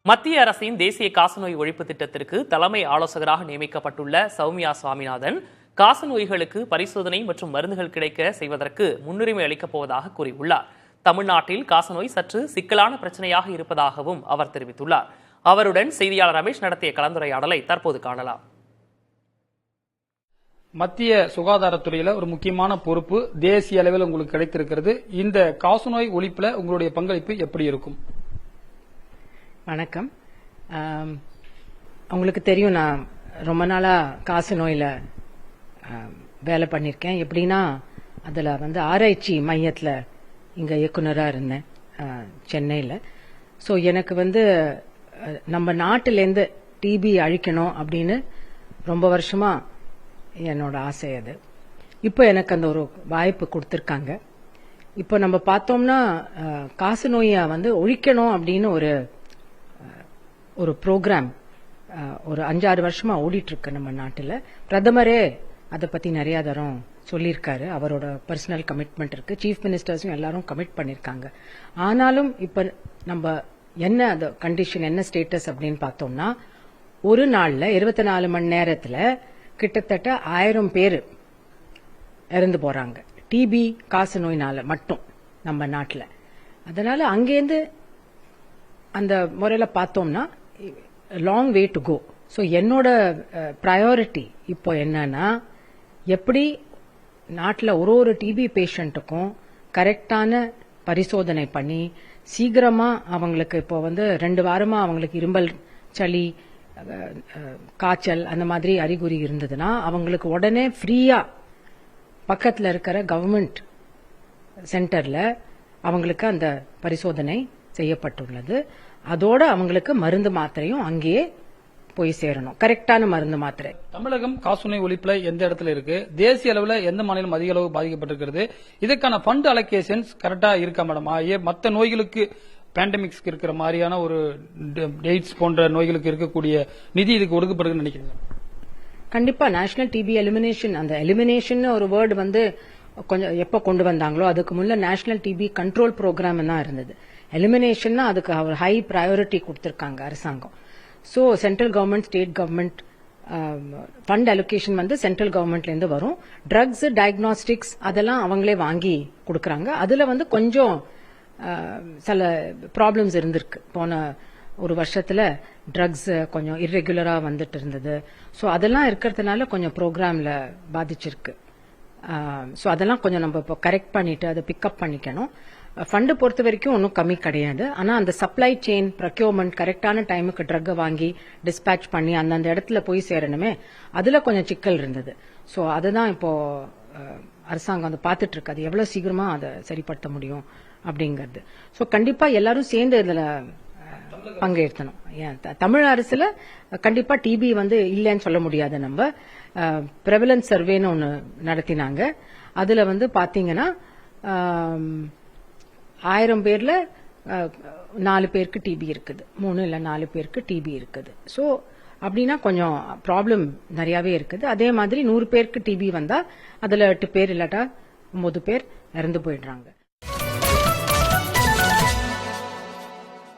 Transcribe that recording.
மத்திய அரசின் தேசிய காசநோய் ஒழிப்பு திட்டத்திற்கு தலைமை ஆலோசகராக நியமிக்கப்பட்டுள்ள சௌமியா சுவாமிநாதன் காசநோய்களுக்கு பரிசோதனை மற்றும் மருந்துகள் கிடைக்க செய்வதற்கு முன்னுரிமை அளிக்கப் போவதாக கூறியுள்ளார். தமிழ்நாட்டில் காசநோய் சற்று சிக்கலான பிரச்சனையாக இருப்பதாகவும் அவர் தெரிவித்துள்ளார். அவருடன் செய்தியாளர் ரமேஷ் நடத்திய கலந்துரையாடலை தற்போது காணலாம். மத்திய சுகாதாரத்துறையில ஒரு முக்கியமான பொறுப்பு தேசிய அளவில் உங்களுக்கு கிடைத்திருக்கிறது. இந்த காசநோய் ஒழிப்புல உங்களுடைய பங்களிப்பு எப்படி இருக்கும்? வணக்கம். உங்களுக்கு தெரியும், நான் ரொம்ப நாளா காசநோயில வேலை பண்ணியிருக்கேன். எப்படின்னா, அதுல ஆராய்ச்சி மையத்துல இங்க இயக்குனராக இருந்தேன் சென்னையில். ஸோ எனக்கு நம்ம நாட்டிலேருந்து டிபி அழிக்கணும் அப்படின்னு ரொம்ப வருஷமா என்னோட ஆசை. அது இப்போ எனக்கு அந்த ஒரு வாய்ப்பு கொடுத்துருக்காங்க. இப்போ நம்ம பார்த்தோம்னா காசநோயை ஒழிக்கணும் அப்படின்னு ஒரு ப்ரோக்ராம் ஒரு 5-6 வருஷமா ஓடிட்டு இருக்கு நம்ம நாட்டில். பிரதமரே அதை பத்தி நிறைய தரம் சொல்லியிருக்காரு. அவரோட பர்சனல் கமிட்மெண்ட் இருக்கு. சீஃப் மினிஸ்டர்ஸும் எல்லாரும் கமிட் பண்ணிருக்காங்க. ஆனாலும் இப்ப நம்ம என்ன அந்த கண்டிஷன், என்ன ஸ்டேட்டஸ் அப்படின்னு பார்த்தோம்னா, ஒரு நாள்ல 24 மணி நேரத்துல கிட்டத்தட்ட 1000 பேர் இறந்து போறாங்க டிபி காசநோயினால மட்டும் நம்ம நாட்டில். அதனால அங்கேருந்து அந்த முறையில பார்த்தோம்னா long way to go. So என்னோட ப்ரையாரிட்டி இப்போ என்னன்னா, எப்படி நாட்டில் ஒரு டிபி பேஷண்ட்டுக்கும் கரெக்டான பரிசோதனை பண்ணி சீக்கிரமா அவங்களுக்கு இப்போ 2 வாரமா அவங்களுக்கு இரும்பல், சளி, காய்ச்சல் அந்த மாதிரி அறிகுறி இருந்ததுன்னா அவங்களுக்கு உடனே ஃப்ரீயா பக்கத்தில் இருக்கிற கவர்மெண்ட் சென்டர்ல அவங்களுக்கு அந்த பரிசோதனை செய்யப்பட்டுள்ளது. அதோட அவங்களுக்கு மருந்து மாத்திரையும் அங்கேயே போய் சேரணும், கரெக்டான மருந்து மாத்திரை. தமிழகம் காசநோய் ஒழிப்புல எந்த இடத்துல இருக்கு? தேசிய அளவில் எந்த மாநிலம் அதிக அளவு பாதிக்கப்பட்டிருக்கிறது? இதுக்கான ஃபண்ட் அலோகேஷன்ஸ் கரெக்டா இருக்கா மேடம்? மற்ற நோய்களுக்கு, பேண்டமிக்ஸ்க்கு இருக்கிற மாதிரியான ஒரு எய்ட்ஸ் போன்ற நோய்களுக்கு இருக்கக்கூடிய நிதி இதுக்கு ஒதுக்கப்படுதுன்னு நினைக்கிறீங்க? கண்டிப்பா. நேஷனல் டிபி எலிமினேஷன், அந்த எலிமினேஷன் ஒரு வேர்டு கொஞ்சம் எப்ப கொண்டு வந்தாங்களோ அதுக்கு முன்ன நேஷனல் டிபி கண்ட்ரோல் ப்ரோக்ராம் தான் இருந்தது. எலிமினேஷன் அதுக்கு ஒரு ஹை ப்ரையாரிட்டி கொடுத்திருக்காங்க அரசாங்கம். So central government, state government fund allocation central கவர்மெண்ட்ல இருந்து வரும். ட்ரக்ஸ், டயக்னாஸ்டிக்ஸ் அதெல்லாம் அவங்களே வாங்கி கொடுக்கறாங்க. அதுல கொஞ்சம் சில ப்ராப்ளம்ஸ் இருந்திருக்கு. போன ஒரு வருஷத்துல ட்ரக்ஸ் கொஞ்சம் இர்ரெகுலரா வந்துட்டு இருந்தது. ஸோ அதெல்லாம் இருக்கிறதுனால கொஞ்சம் ப்ரோக்ராம்ல பாதிச்சிருக்கு. ஸோ அதெல்லாம் கொஞ்சம் நம்ம இப்போ கரெக்ட் பண்ணிட்டு அதை பிக்கப் பண்ணிக்கணும். ஃபண்டு பொறுத்த வரைக்கும் ஒன்றும் கம்மி கிடையாது. ஆனா அந்த சப்ளை செயின், ப்ரொக்யூர்மெண்ட், கரெக்டான டைமுக்கு ட்ரக்கை வாங்கி டிஸ்பேச் பண்ணி அந்தந்த இடத்துல போய் சேரணுமே, அதுல கொஞ்சம் சிக்கல் இருந்தது. ஸோ அதுதான் இப்போ அரசாங்கம் பார்த்துட்டு இருக்கு, அது எவ்வளவு சீக்கிரமா அதை சரிப்படுத்த முடியும் அப்படிங்கிறது. ஸோ கண்டிப்பா எல்லாரும் சேர்ந்து இதுல பங்கேற்கணும். தமிழ் அரசுல கண்டிப்பா டிபி இல்லைன்னு சொல்ல முடியாது. நம்ம பிரெவலன்ஸ் சர்வேன்னு ஒன்னு நடத்தினாங்க. அதுல பாத்தீங்கன்னா 1000 பேர்ல 4 பேருக்கு டிபி இருக்குது, 3 இல்ல 4 பேருக்கு டிபி இருக்குது. ஸோ அப்படின்னா கொஞ்சம் ப்ராப்ளம் நிறையவே இருக்குது. அதே மாதிரி 100 பேருக்கு டிபி வந்தா அதுல 8 பேர் இல்லாட்டா 9 பேர் இறந்து போயிடுறாங்க.